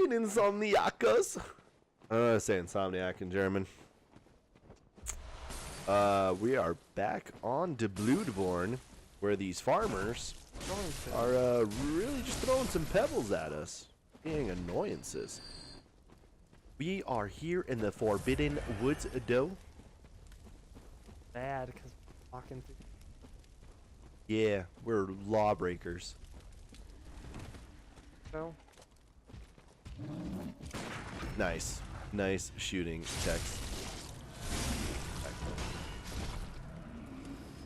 Morgen, Insomniacos. I say insomniac in German. We are back on to Bloodborne, where these farmers are really just throwing some pebbles at us, being annoyances. We are here in the Forbidden Woods, though. Bad, because walking through. Yeah, we're lawbreakers. So. Nice. Nice shooting text.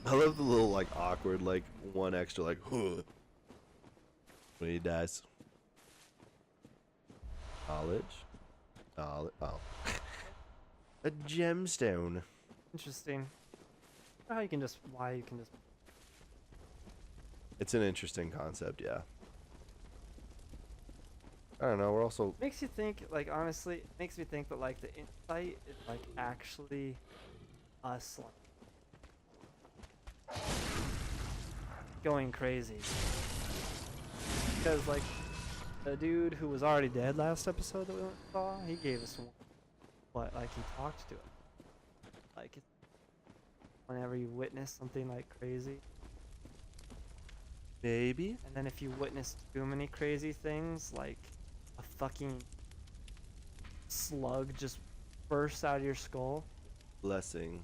I love the little, like, awkward, like, one extra, like, huh, when he dies. Knowledge. Knowledge. Oh. A gemstone. Interesting. How you can just, why you can just. It's an interesting concept, yeah. I don't know, we're also... Makes you think, like, honestly, it makes me think that, like, the insight is, like, actually us, like, going crazy. Because, like, the dude who was already dead last episode that we saw, he gave us one. But, like, he talked to it. Like, whenever you witness something, like, crazy. Maybe? And then if you witness too many crazy things, like a fucking slug just bursts out of your skull. Blessing.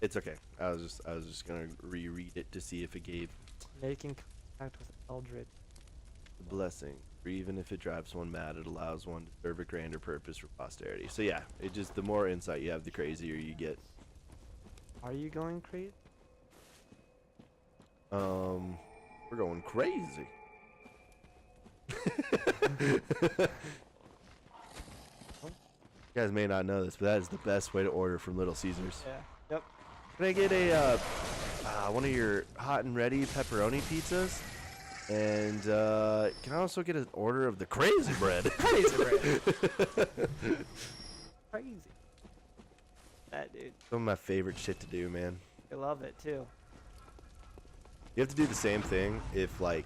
It's okay. I was just gonna reread it to see if it gave Making contact with Eldritch. the blessing. Or even if it drives one mad, it allows one to serve a grander purpose for posterity. So yeah, it just, the more insight you have, the crazier you get. Are you going crazy? We're going crazy. You guys may not know this, but that is the best way to order from Little Caesars. Yeah. Yep. Can I get a one of your hot and ready pepperoni pizzas? And can I also get an order of the crazy bread? Crazy bread. Crazy. That dude. Some of my favorite shit to do, man. I love it too. You have to do the same thing if, like,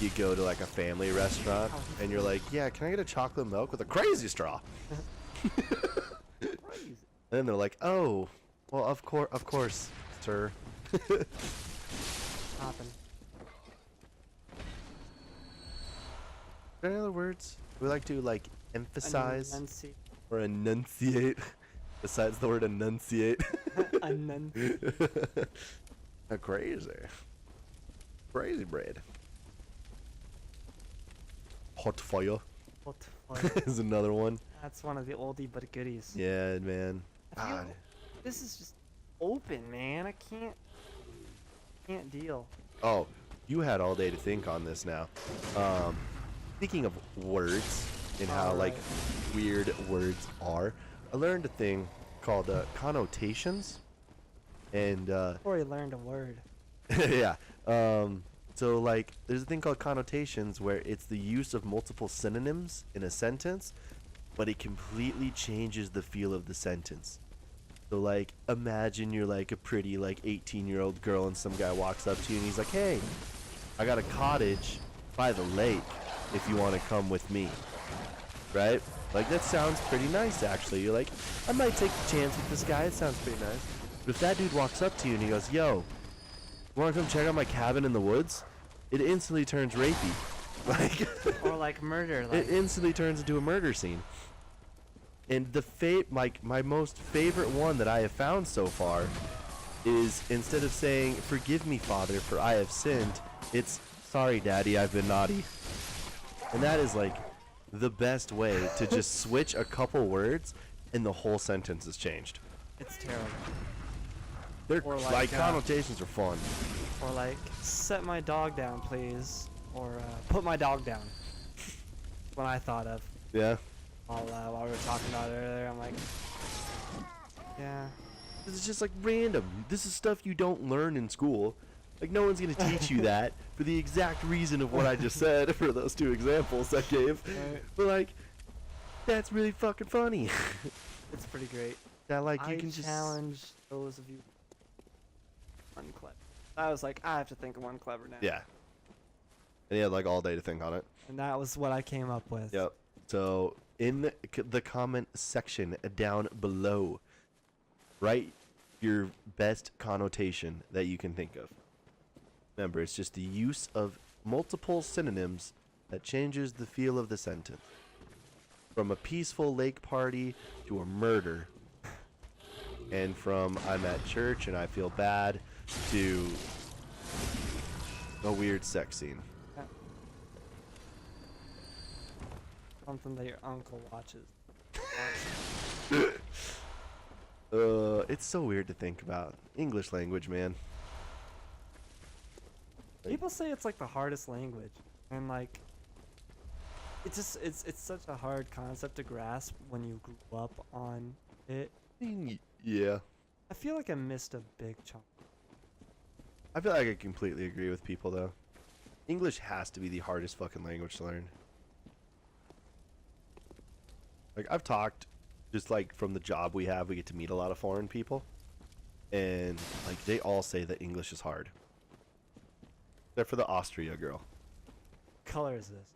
you go to, like, a family restaurant and you're like, yeah, can I get a chocolate milk with a crazy straw? Crazy. And then they're like, oh, well, of course, sir. Hopping. Any other words we like to, like, emphasize Enunciate. or enunciate besides the word enunciate? Enunciate. Crazy. Crazy bread. Hot fire What fun. is another one. That's one of the oldie but goodies. Yeah, man. I feel God. this is just open, man. I can't deal. Oh, you had all day to think on this now. Speaking of words and how, like, weird words are, I learned a thing called connotations. And Before he learned a word. yeah. So, like, there's a thing called connotations where it's the use of multiple synonyms in a sentence, but it completely changes the feel of the sentence. So, like, imagine you're, like, a pretty, like, 18-year-old girl and some guy walks up to you and he's like, hey, I got a cottage by the lake if you want to come with me. Right? Like, that sounds pretty nice, actually. You're like, I might take a chance with this guy. It sounds pretty nice. But if that dude walks up to you and he goes, yo, you want to come check out my cabin in the woods? It instantly turns rapey. Like, Or like murder. Like it instantly turns into a murder scene. And the my most favorite one that I have found so far is, instead of saying, forgive me, Father, for I have sinned, it's, sorry, Daddy, I've been naughty. And that is, like, the best way to just switch a couple words and the whole sentence is changed. it's terrible. They're Or like, like, connotations are fun. Or like, set my dog down, please. Or put my dog down. What I thought of Yeah. while we were talking about it earlier. I'm like, yeah. This is just, like, random. This is stuff you don't learn in school. Like, no one's gonna teach you that for the exact reason of what I just said for those two examples I gave. Right. But, like, that's really fucking funny. It's pretty great. That, like, you I can just... challenge those of you. One clever. I was like, I have to think of one clever now. Yeah. And he had like all day to think on it. And that was what I came up with. Yep. So in the comment section down below, write your best connotation that you can think of. Remember, it's just the use of multiple synonyms that changes the feel of the sentence. From a peaceful lake party to a murder. And from I'm at church and I feel bad to a weird sex scene. Yeah. Something that your uncle watches. It's so weird to think about. English language, man. People say it's like the hardest language, and like, it's such a hard concept to grasp when you grew up on it. Yeah. I feel like I missed a big chunk. I feel like I completely agree with people, though. English has to be the hardest fucking language to learn. Like, I've talked, just like from the job we have, we get to meet a lot of foreign people. And, like, they all say that English is hard. Except for the Austria girl. What color is this?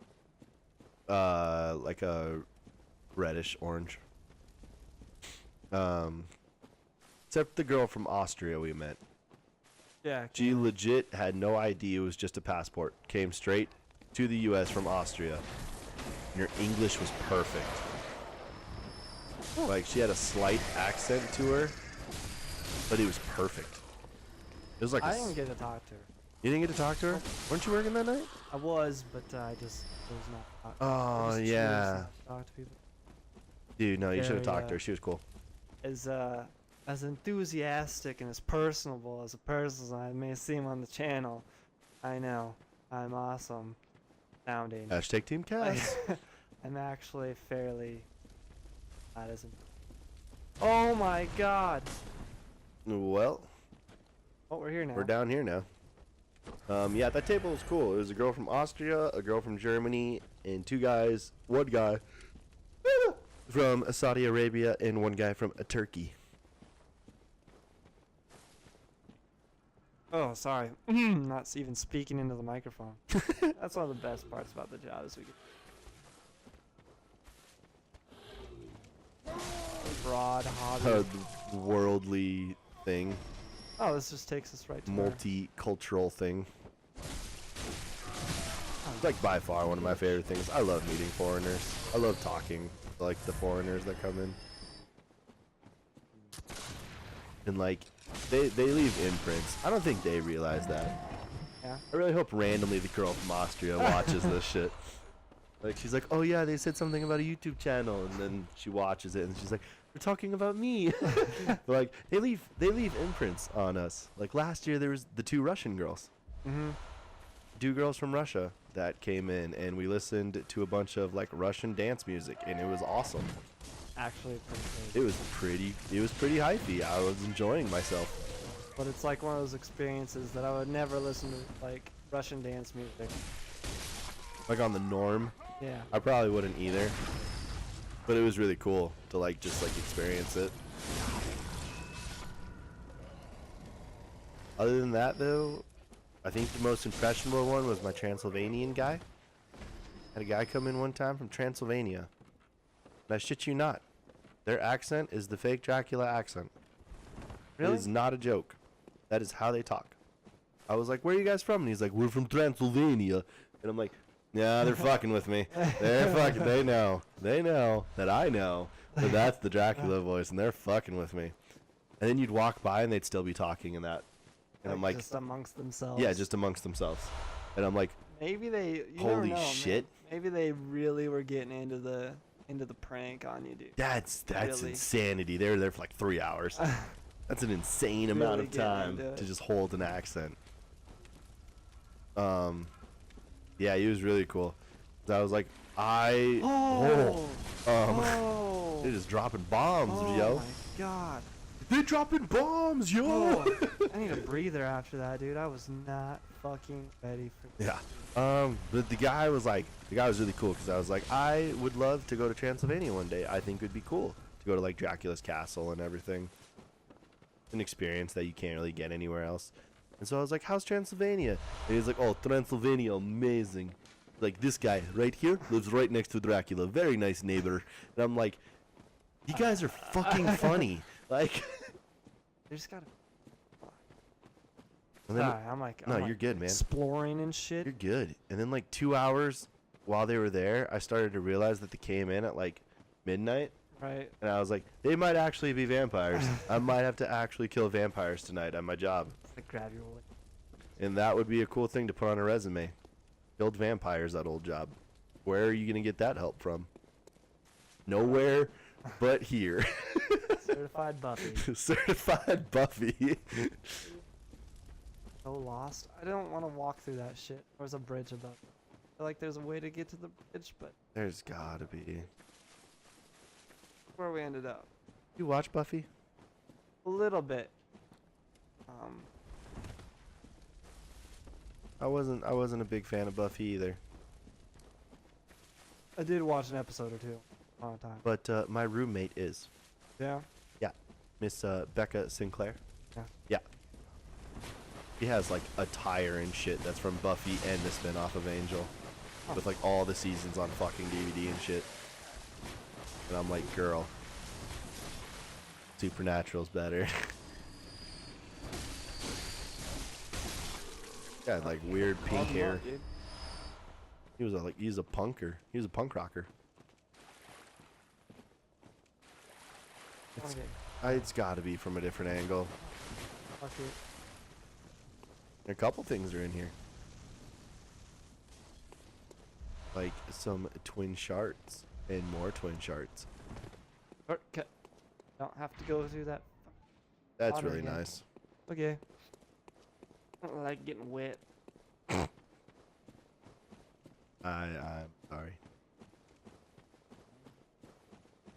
Like a reddish orange. Except the girl from Austria we met. Yeah. She legit had no idea it was just a passport. Came straight to the U.S. from Austria. And her English was perfect. Like, she had a slight accent to her, but it was perfect. It was like I didn't get to talk to her. You didn't get to talk to her? Weren't you working that night? I was, but I just was not. Oh, yeah. Talk to people. Dude, no, you should have Very, talked to her. She was cool. As enthusiastic and as personable as a person as I may seem on the channel, I know I'm awesome sounding. Hashtag Team Cass. I'm actually fairly not as. Oh my God! Well, Oh, we're here now. we're down here now. Yeah, that table was cool. It was a girl from Austria, a girl from Germany, and one guy from Saudi Arabia, and one guy from Turkey. Oh, sorry. Not even speaking into the microphone. That's one of the best parts about the job is we get broad hobby. Worldly thing. Oh, this just takes us right to where- Multicultural thing. It's like by far one of my favorite things. I love meeting foreigners. I love talking to, like, the foreigners that come in. And like they leave imprints. I don't think they realize that. Yeah. I really hope randomly the girl from Austria watches this shit. Like, she's like, oh yeah, they said something about a YouTube channel, and then she watches it and she's like, they're talking about me. But like, they leave imprints on us. Like last year there was the 2 Russian girls. Mm-hmm. 2 girls from Russia that came in, and we listened to a bunch of like Russian dance music, and it was awesome. Actually, pretty crazy. It was pretty hypey. I was enjoying myself. But it's like one of those experiences that I would never listen to, like Russian dance music. Like on the norm, Yeah. I probably wouldn't either. But it was really cool to like just like experience it. Other than that though, I think the most impressionable one was my Transylvanian guy. Had a guy come in one time from Transylvania. And I shit you not, their accent is the fake Dracula accent. Really? It is not a joke. That is how they talk. I was like, where are you guys from? And he's like, we're from Transylvania. And I'm like, yeah, they're fucking with me. They're fucking, they know that I know that that's the Dracula voice, and they're fucking with me. And then you'd walk by and they'd still be talking in that. And I'm like, just amongst themselves. yeah, just amongst themselves. And I'm like, maybe they. You holy never know, shit. Man. Maybe they really were getting into the prank on you, dude. that's Really? insanity. They were there for like 3 hours. That's an insane amount Really of getting time into it. to just hold an accent. Yeah, he was really cool. I was like, Oh. they're just dropping bombs, Oh yo. my God. They're dropping bombs, yo. Oh, I need a breather after that, dude. I was not fucking ready for this. Yeah. But the guy was really cool because I was like, I would love to go to Transylvania one day. I think it would be cool to go to like Dracula's castle and everything. An experience that you can't really get anywhere else. And so I was like, how's Transylvania? And he's like, oh, Transylvania, amazing. Like, this guy right here lives right next to Dracula. Very nice neighbor. And I'm like, you guys are fucking funny. Like, They just gotta. and then, I'm like, no, I'm you're like good, man. exploring and shit. You're good. And then like 2 hours while they were there, I started to realize that they came in at like midnight. Right. And I was like, they might actually be vampires. I might have to actually kill vampires tonight on my job. Like grab your. And that would be a cool thing to put on a resume. Killed vampires at old job. Where are you going to get that help from? Nowhere but here. Certified Buffy. Certified Buffy. So lost. I don't want to walk through that shit. There's a bridge above. I feel like there's a way to get to the bridge, but There's gotta be. where we ended up. You watch Buffy? A little bit. I wasn't a big fan of Buffy either. I did watch an episode or two. A long time. But my roommate is. Yeah. Miss Becca Sinclair. Yeah. Yeah. She has like a tire and shit that's from Buffy and the spin-off of Angel. Oh. With like all the seasons on fucking DVD and shit. And I'm like, girl. Supernatural's better. Got like weird pink hair. He was he's a punker. He was a punk rocker. It's gotta be from a different angle. Fuck it. A couple things are in here. Like some twin shards and more twin shards. Shortcut. Don't have to go through that. That's Water really again. nice. Okay. I don't like getting wet. I'm sorry.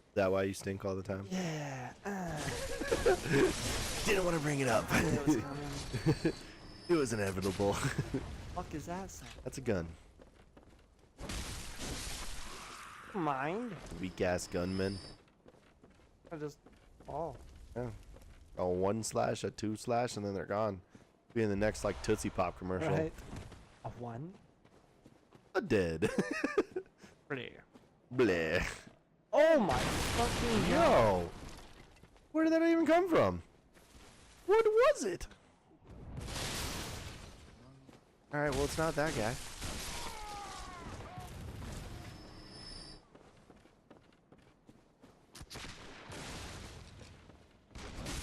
Is that why you stink all the time? Yeah. Didn't want to bring it up. It was coming. It was inevitable. Fuck is that sound? That's a gun. Mind? Weak ass gunman. I just. Oh. Yeah. A 1 slash, a 2 slash, and then they're gone. Be in the next like Tootsie Pop commercial. Right. A one? A dead. Pretty. Bleh. Oh my fucking god. Yo. Where did that even come from? What was it? Alright, well it's not that guy.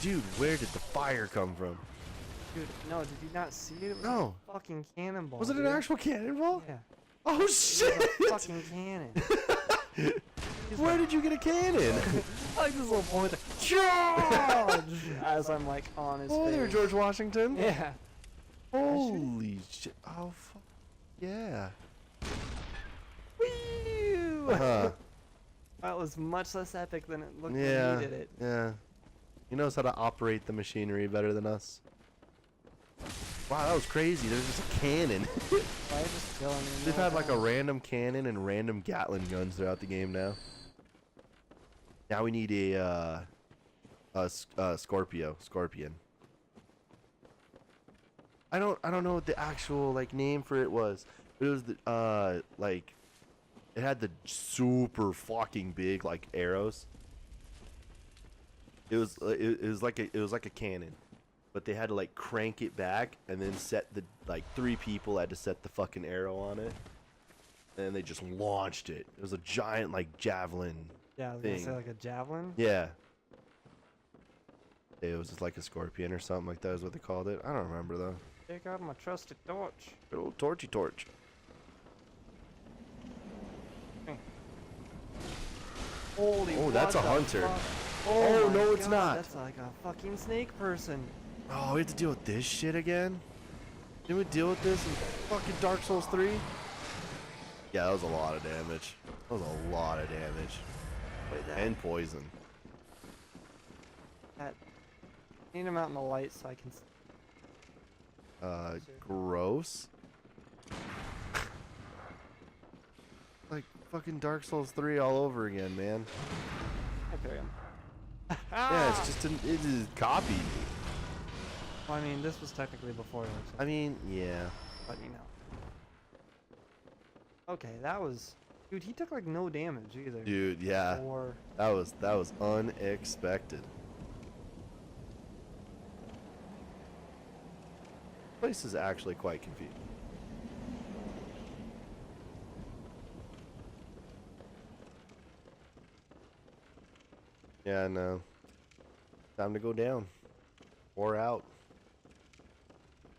Dude, where did the fire come from? Dude, no, did you not see it? It was No. a fucking cannonball. Was it an dude. actual cannonball? Yeah. Oh It was shit! a fucking cannon. He's Where like, did you get a cannon? I like this little point. Charge! As I'm like on his Oh, face. there, George Washington. Yeah. Holy shit! Oh fuck! Yeah. Woo! Huh. That was much less epic than it looked Yeah. when he did it. Yeah. He knows how to operate the machinery better than us. Wow, that was crazy. There's just a cannon. Why just killing him They've all had like a down? random cannon and random Gatling guns throughout the game now. Now we need a Scorpion. I don't know what the actual like name for it was. But it was the like it had the super fucking big like arrows. It was like a cannon. But they had to like crank it back and then set the like 3 people had to set the fucking arrow on it. And they just launched it. It was a giant like javelin. Yeah, I was gonna thing. say like a javelin. Yeah. It was just like a scorpion or something like that is what they called it. I don't remember though. Take out my trusted torch. Good old torchy torch. Holy. Oh, that's what a the hunter. fuck? Oh, my no, it's God, not. That's like a fucking snake person. Oh, we have to deal with this shit again? Didn't we deal with this in fucking Dark Souls 3? Yeah, that was a lot of damage. That was a lot of damage. Wait, that. And poison. That. Need him out in the light so I can. Gross. Like fucking Dark Souls 3 all over again, man. I threw him. Yeah, it's just it is copied. Well, I mean, this was technically before Dark Souls, I mean, yeah. but you know. Okay, that was... Dude, he took like no damage either. Dude, yeah. Or... That was unexpected. Place is actually quite confusing. Yeah, no. Time to go down. Or out.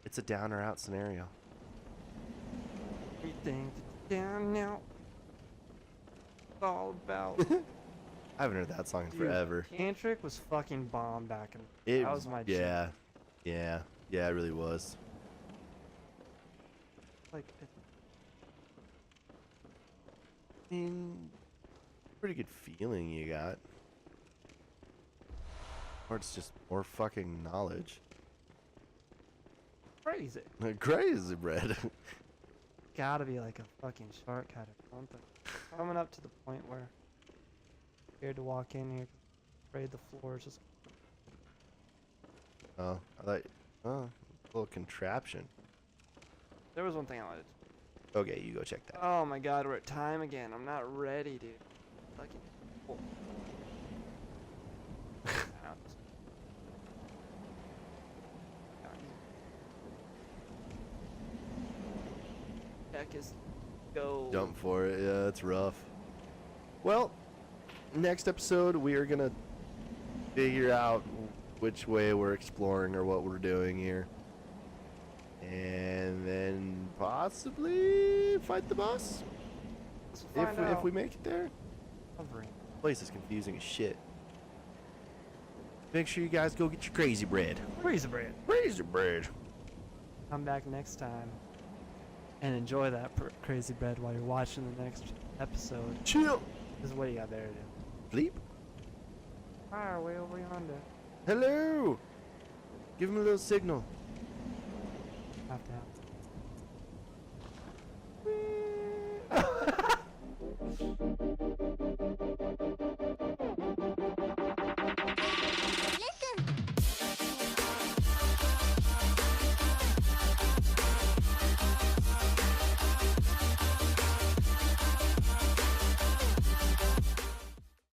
It's a down or out scenario. You think down now? It's all about... I haven't heard that song in Dude, forever. Tantric was fucking bomb back in... It that was my jam. yeah. Yeah. Yeah, it really was. Like, I mean, pretty good feeling you got. Or it's just more fucking knowledge. crazy. Crazy bread. Gotta be like a fucking shortcut or something. Coming up to the point where... scared to walk in here. Afraid the floor is just... Oh, I thought, oh, a little contraption. There was one thing I wanted to... Okay, you go check that. Oh my god, we're at time again. I'm not ready, dude. Fucking... Oh. Heck is... go. Jump for it. Yeah, it's rough. Well, next episode we are gonna figure out which way we're exploring or what we're doing here, and then possibly fight the boss if we make it there. Place is confusing as shit. Make sure you guys go get your crazy bread. Crazy bread. Crazy bread. Come back next time and enjoy that crazy bread while you're watching the next episode. Chill. This is what you got there to do. Sleep. Fire way over yonder. Hello. Give him a little signal. Have to have